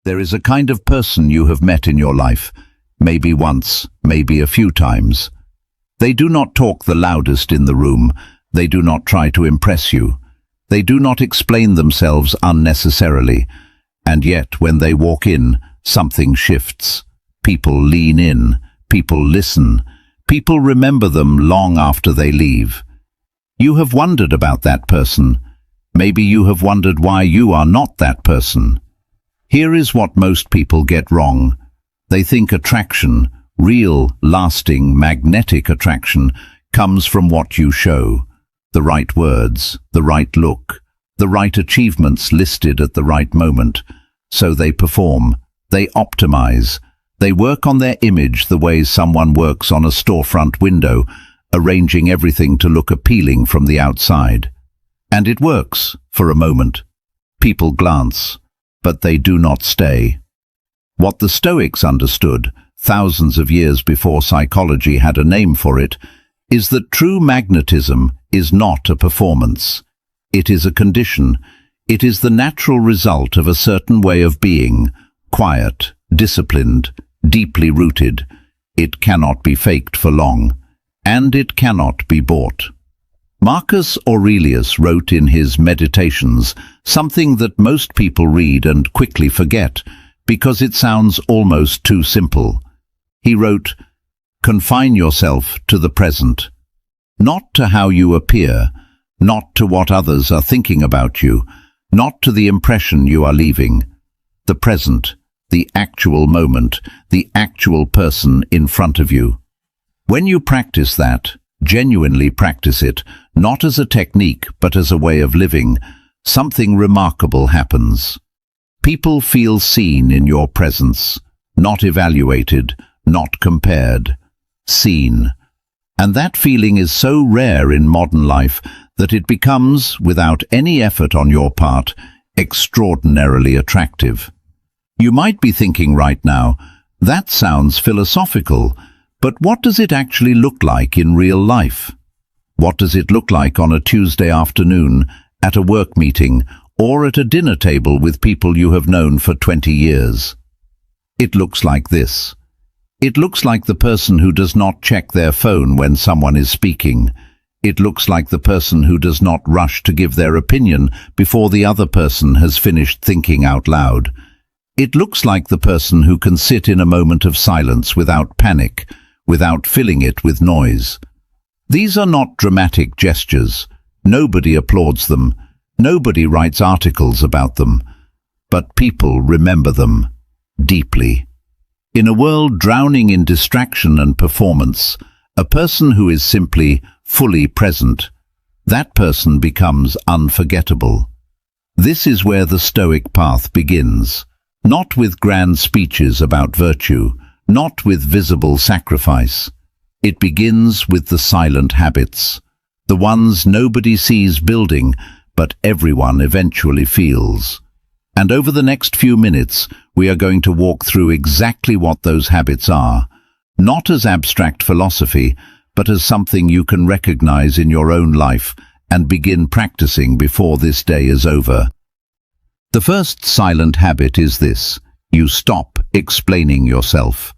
There is a kind of person you have met in your life, maybe once, maybe a few times. They do not talk the loudest in the room. They do not try to impress you. They do not explain themselves unnecessarily. And yet, when they walk in, something shifts. People lean in. People listen. People remember them long after they leave. You have wondered about that person. Maybe you have wondered why you are not that person. Here is what most people get wrong. They think attraction, real, lasting, magnetic attraction, comes from what you show. The right words, the right look, the right achievements listed at the right moment. So they perform, they optimize, they work on their image the way someone works on a storefront window, arranging everything to look appealing from the outside. And it works, for a moment. People glance, but they do not stay. What the Stoics understood, thousands of years before psychology had a name for it, is that true magnetism is not a performance. It is a condition. It is the natural result of a certain way of being, quiet, disciplined, deeply rooted. It cannot be faked for long, and it cannot be bought. Marcus Aurelius wrote in his Meditations something that most people read and quickly forget because it sounds almost too simple. He wrote, "Confine yourself to the present, not to how you appear, not to what others are thinking about you, not to the impression you are leaving. The present, the actual moment, the actual person in front of you." When you practice that, genuinely practice it, not as a technique but as a way of living, something remarkable happens. People feel seen in your presence, not evaluated, not compared, seen. And that feeling is so rare in modern life that it becomes, without any effort on your part, extraordinarily attractive. You might be thinking right now, that sounds philosophical, but what does it actually look like in real life? What does it look like on a Tuesday afternoon, at a work meeting, or at a dinner table with people you have known for 20 years? It looks like this. It looks like the person who does not check their phone when someone is speaking. It looks like the person who does not rush to give their opinion before the other person has finished thinking out loud. It looks like the person who can sit in a moment of silence without panic, without filling it with noise. These are not dramatic gestures. Nobody applauds them. Nobody writes articles about them. But people remember them deeply. In a world drowning in distraction and performance, a person who is simply fully present, that person becomes unforgettable. This is where the Stoic path begins, not with grand speeches about virtue, not with visible sacrifice. It begins with the silent habits, the ones nobody sees building, but everyone eventually feels. And over the next few minutes, we are going to walk through exactly what those habits are, not as abstract philosophy, but as something you can recognize in your own life and begin practicing before this day is over. The first silent habit is this: you stop explaining yourself.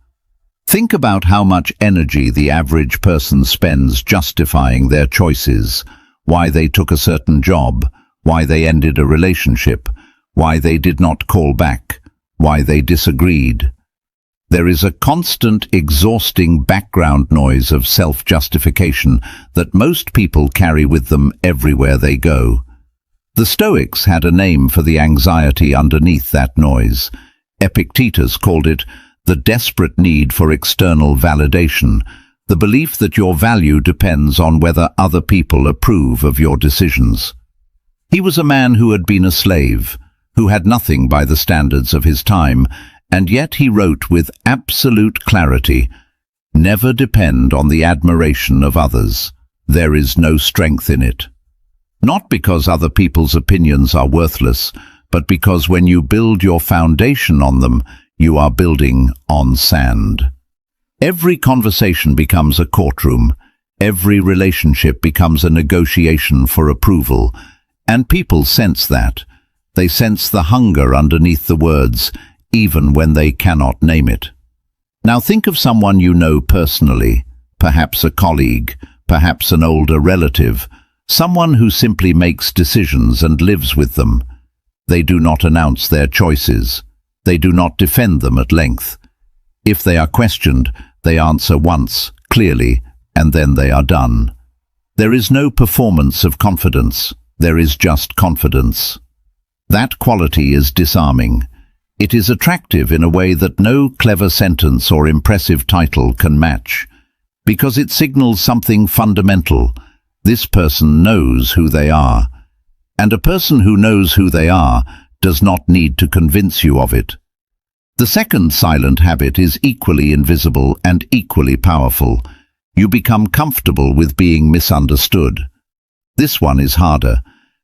Think about how much energy the average person spends justifying their choices, why they took a certain job, why they ended a relationship, why they did not call back, why they disagreed. There is a constant, exhausting background noise of self-justification that most people carry with them everywhere they go. The Stoics had a name for the anxiety underneath that noise. Epictetus called it the desperate need for external validation, the belief that your value depends on whether other people approve of your decisions. He was a man who had been a slave, who had nothing by the standards of his time, and yet he wrote with absolute clarity, "Never depend on the admiration of others. There is no strength in it." Not because other people's opinions are worthless, but because when you build your foundation on them, you are building on sand. Every conversation becomes a courtroom. Every relationship becomes a negotiation for approval. And people sense that. They sense the hunger underneath the words, even when they cannot name it. Now think of someone you know personally, perhaps a colleague, perhaps an older relative, someone who simply makes decisions and lives with them. They do not announce their choices. They do not defend them at length. If they are questioned, they answer once, clearly, and then they are done. There is no performance of confidence. There is just confidence. That quality is disarming. It is attractive in a way that no clever sentence or impressive title can match, because it signals something fundamental. This person knows who they are, and a person who knows who they are does not need to convince you of it. The second silent habit is equally invisible and equally powerful. You become comfortable with being misunderstood. This one is harder,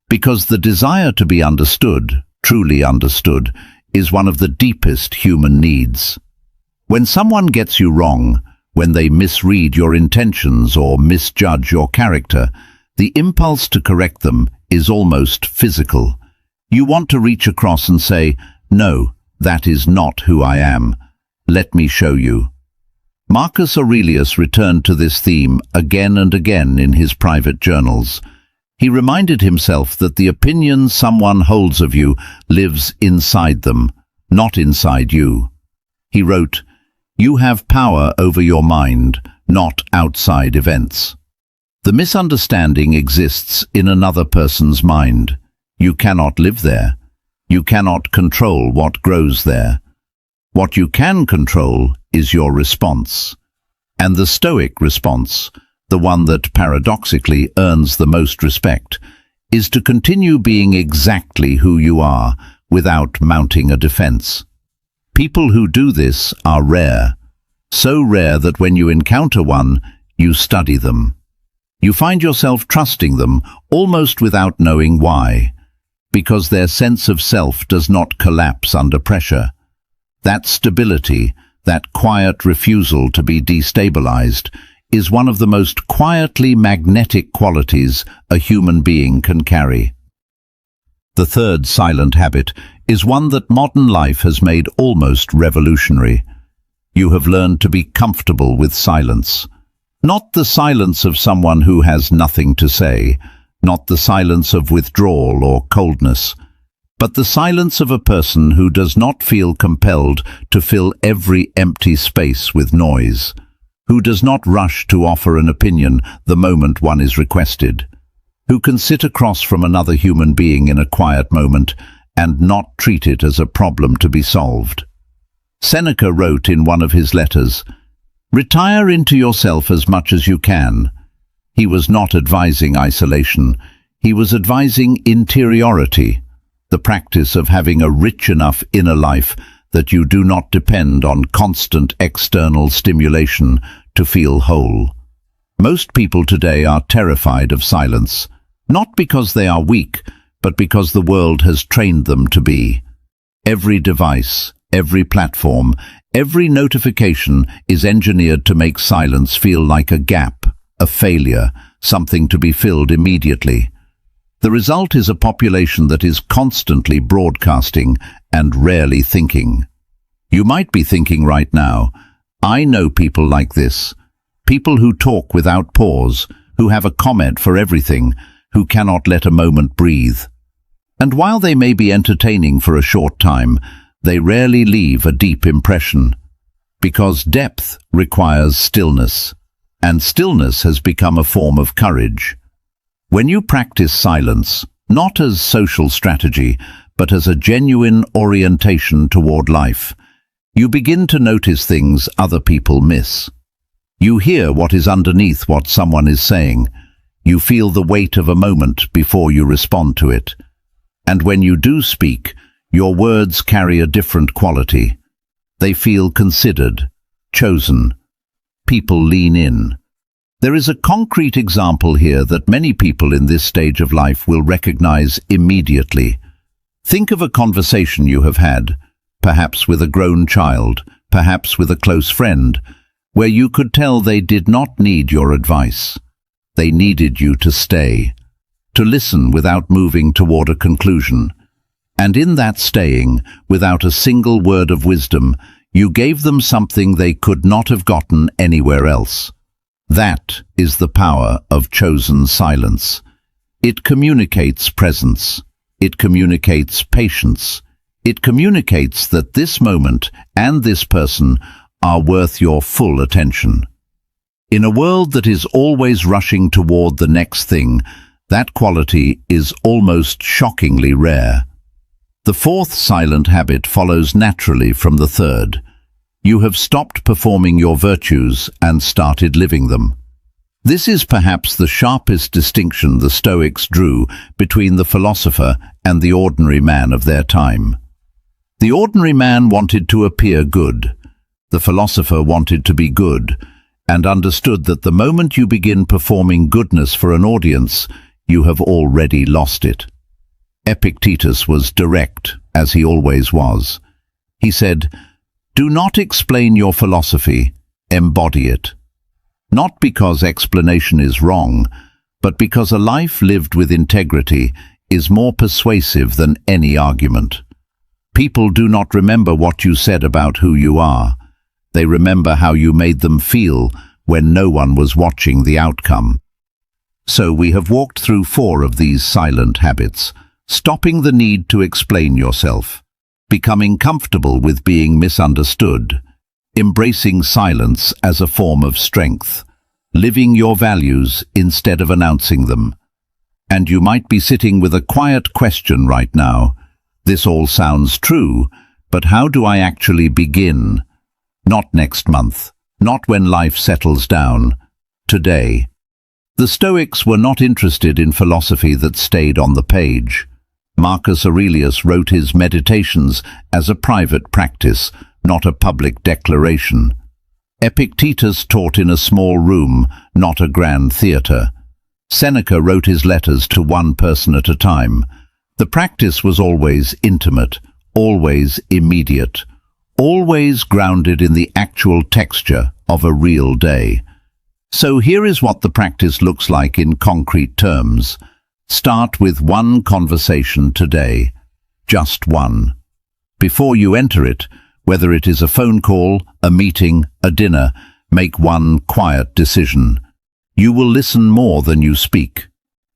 because the desire to be understood, truly understood, is one of the deepest human needs. When someone gets you wrong, when they misread your intentions or misjudge your character, the impulse to correct them is almost physical. You want to reach across and say, "No, that is not who I am. Let me show you." Marcus Aurelius returned to this theme again and again in his private journals. He reminded himself that the opinion someone holds of you lives inside them, not inside you. He wrote, "You have power over your mind, not outside events." The misunderstanding exists in another person's mind. You cannot live there. You cannot control what grows there. What you can control is your response. And the Stoic response, the one that paradoxically earns the most respect, is to continue being exactly who you are without mounting a defense. People who do this are rare, so rare that when you encounter one, you study them. You find yourself trusting them almost without knowing why, because their sense of self does not collapse under pressure. That stability, that quiet refusal to be destabilized, is one of the most quietly magnetic qualities a human being can carry. The third silent habit is one that modern life has made almost revolutionary. You have learned to be comfortable with silence. Not the silence of someone who has nothing to say, not the silence of withdrawal or coldness, but the silence of a person who does not feel compelled to fill every empty space with noise, who does not rush to offer an opinion the moment one is requested, who can sit across from another human being in a quiet moment and not treat it as a problem to be solved. Seneca wrote in one of his letters, "Retire into yourself as much as you can." He was not advising isolation. He was advising interiority, the practice of having a rich enough inner life that you do not depend on constant external stimulation to feel whole. Most people today are terrified of silence, not because they are weak, but because the world has trained them to be. Every device, every platform, every notification is engineered to make silence feel like a gap, a failure, something to be filled immediately. The result is a population that is constantly broadcasting and rarely thinking. You might be thinking right now, I know people like this, people who talk without pause, who have a comment for everything, who cannot let a moment breathe. And while they may be entertaining for a short time, they rarely leave a deep impression, because depth requires stillness, and stillness has become a form of courage. When you practice silence, not as social strategy, but as a genuine orientation toward life, you begin to notice things other people miss. You hear what is underneath what someone is saying. You feel the weight of a moment before you respond to it. And when you do speak, your words carry a different quality. They feel considered, chosen. People lean in. There is a concrete example here that many people in this stage of life will recognize immediately. Think of a conversation you have had, perhaps with a grown child, perhaps with a close friend, where you could tell they did not need your advice. They needed you to stay, to listen without moving toward a conclusion. And in that staying, without a single word of wisdom, you gave them something they could not have gotten anywhere else. That is the power of chosen silence. It communicates presence. It communicates patience. It communicates that this moment and this person are worth your full attention. In a world that is always rushing toward the next thing, that quality is almost shockingly rare. The fourth silent habit follows naturally from the third. You have stopped performing your virtues and started living them. This is perhaps the sharpest distinction the Stoics drew between the philosopher and the ordinary man of their time. The ordinary man wanted to appear good. The philosopher wanted to be good, and understood that the moment you begin performing goodness for an audience, you have already lost it. Epictetus was direct, as he always was. He said, "Do not explain your philosophy, embody it." Not because explanation is wrong, but because a life lived with integrity is more persuasive than any argument. People do not remember what you said about who you are. They remember how you made them feel when no one was watching the outcome. So we have walked through 4 of these silent habits, stopping the need to explain yourself, becoming comfortable with being misunderstood, embracing silence as a form of strength, living your values instead of announcing them. And you might be sitting with a quiet question right now. This all sounds true, but how do I actually begin? Not next month, not when life settles down, today. The Stoics were not interested in philosophy that stayed on the page. Marcus Aurelius wrote his Meditations as a private practice, not a public declaration. Epictetus taught in a small room, not a grand theatre. Seneca wrote his letters to one person at a time. The practice was always intimate, always immediate, always grounded in the actual texture of a real day. So here is what the practice looks like in concrete terms. Start with one conversation today. Just one. Before you enter it, whether it is a phone call, a meeting, a dinner, make one quiet decision. You will listen more than you speak.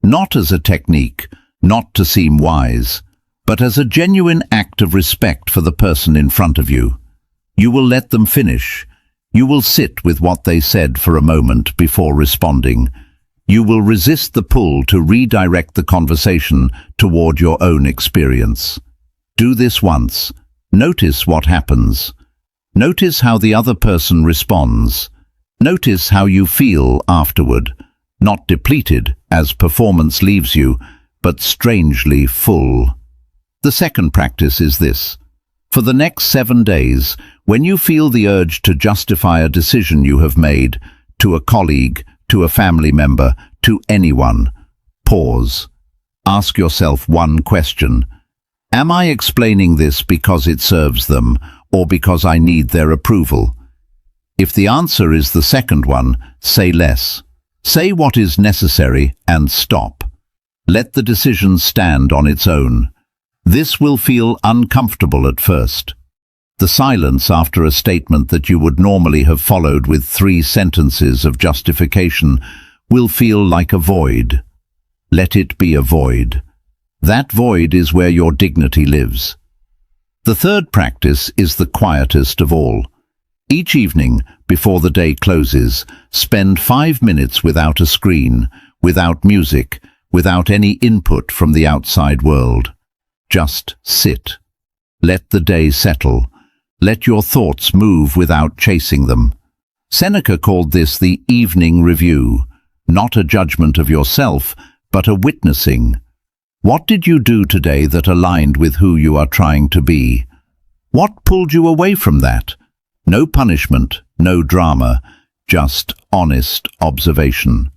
Not as a technique, not to seem wise, but as a genuine act of respect for the person in front of you. You will let them finish. You will sit with what they said for a moment before responding. You will resist the pull to redirect the conversation toward your own experience. Do this once. Notice what happens. Notice how the other person responds. Notice how you feel afterward, not depleted as performance leaves you, but strangely full. The second practice is this. For the next 7 days, when you feel the urge to justify a decision you have made, to a colleague, to a family member, to anyone, pause. Ask yourself one question. Am I explaining this because it serves them, or because I need their approval? If the answer is the second one, say less. Say what is necessary and stop. Let the decision stand on its own. This will feel uncomfortable at first. The silence after a statement that you would normally have followed with 3 sentences of justification will feel like a void. Let it be a void. That void is where your dignity lives. The third practice is the quietest of all. Each evening, before the day closes, spend 5 minutes without a screen, without music, without any input from the outside world. Just sit. Let the day settle. Let your thoughts move without chasing them. Seneca called this the evening review, not a judgment of yourself, but a witnessing. What did you do today that aligned with who you are trying to be? What pulled you away from that? No punishment, no drama, just honest observation.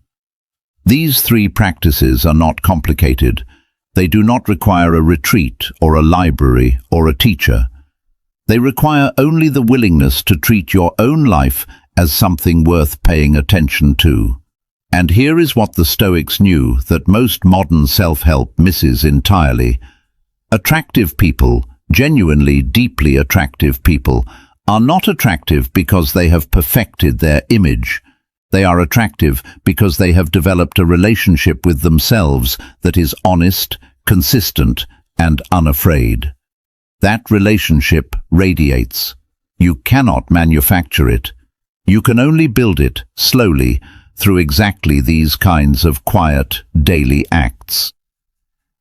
These 3 practices are not complicated. They do not require a retreat or a library or a teacher. They require only the willingness to treat your own life as something worth paying attention to. And here is what the Stoics knew that most modern self-help misses entirely. Attractive people, genuinely deeply attractive people, are not attractive because they have perfected their image. They are attractive because they have developed a relationship with themselves that is honest, consistent, and unafraid. That relationship radiates. You cannot manufacture it. You can only build it, slowly, through exactly these kinds of quiet, daily acts.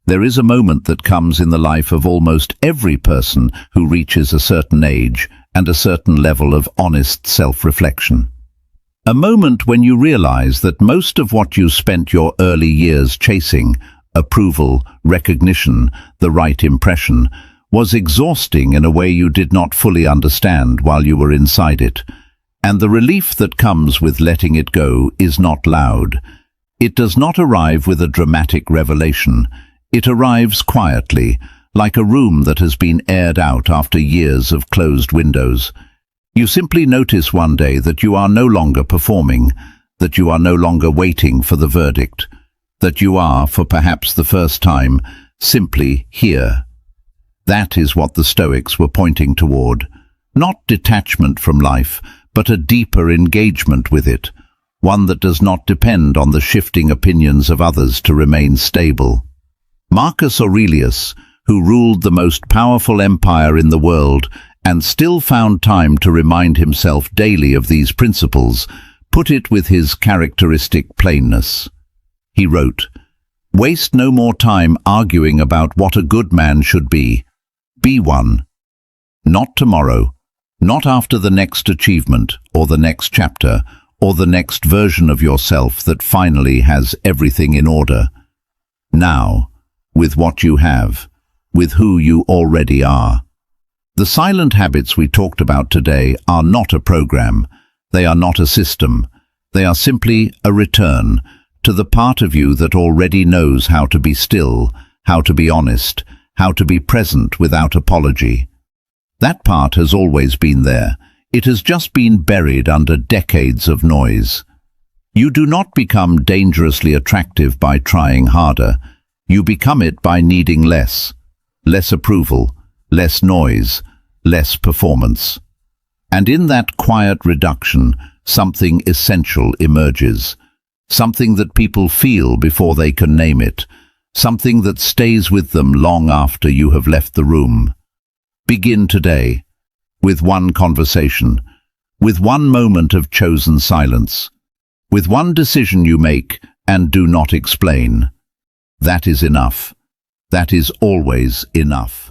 There is a moment that comes in the life of almost every person who reaches a certain age and a certain level of honest self-reflection. A moment when you realize that most of what you spent your early years chasing, approval, recognition, the right impression, was exhausting in a way you did not fully understand while you were inside it. And the relief that comes with letting it go is not loud. It does not arrive with a dramatic revelation. It arrives quietly, like a room that has been aired out after years of closed windows. You simply notice one day that you are no longer performing, that you are no longer waiting for the verdict, that you are, for perhaps the first time, simply here. That is what the Stoics were pointing toward. Not detachment from life, but a deeper engagement with it, one that does not depend on the shifting opinions of others to remain stable. Marcus Aurelius, who ruled the most powerful empire in the world and still found time to remind himself daily of these principles, put it with his characteristic plainness. He wrote, "Waste no more time arguing about what a good man should be. Be one. Not tomorrow, not after the next achievement or the next chapter or the next version of yourself that finally has everything in order. Now, with what you have, with who you already are." The silent habits we talked about today are not a program. They are not a system. They are simply a return to the part of you that already knows how to be still, how to be honest, how to be present without apology. That part has always been there. It has just been buried under decades of noise. You do not become dangerously attractive by trying harder. You become it by needing less. Less approval, less noise, less performance. And in that quiet reduction, something essential emerges. Something that people feel before they can name it. Something that stays with them long after you have left the room. Begin today, with one conversation, with one moment of chosen silence, with one decision you make and do not explain. That is enough. That is always enough.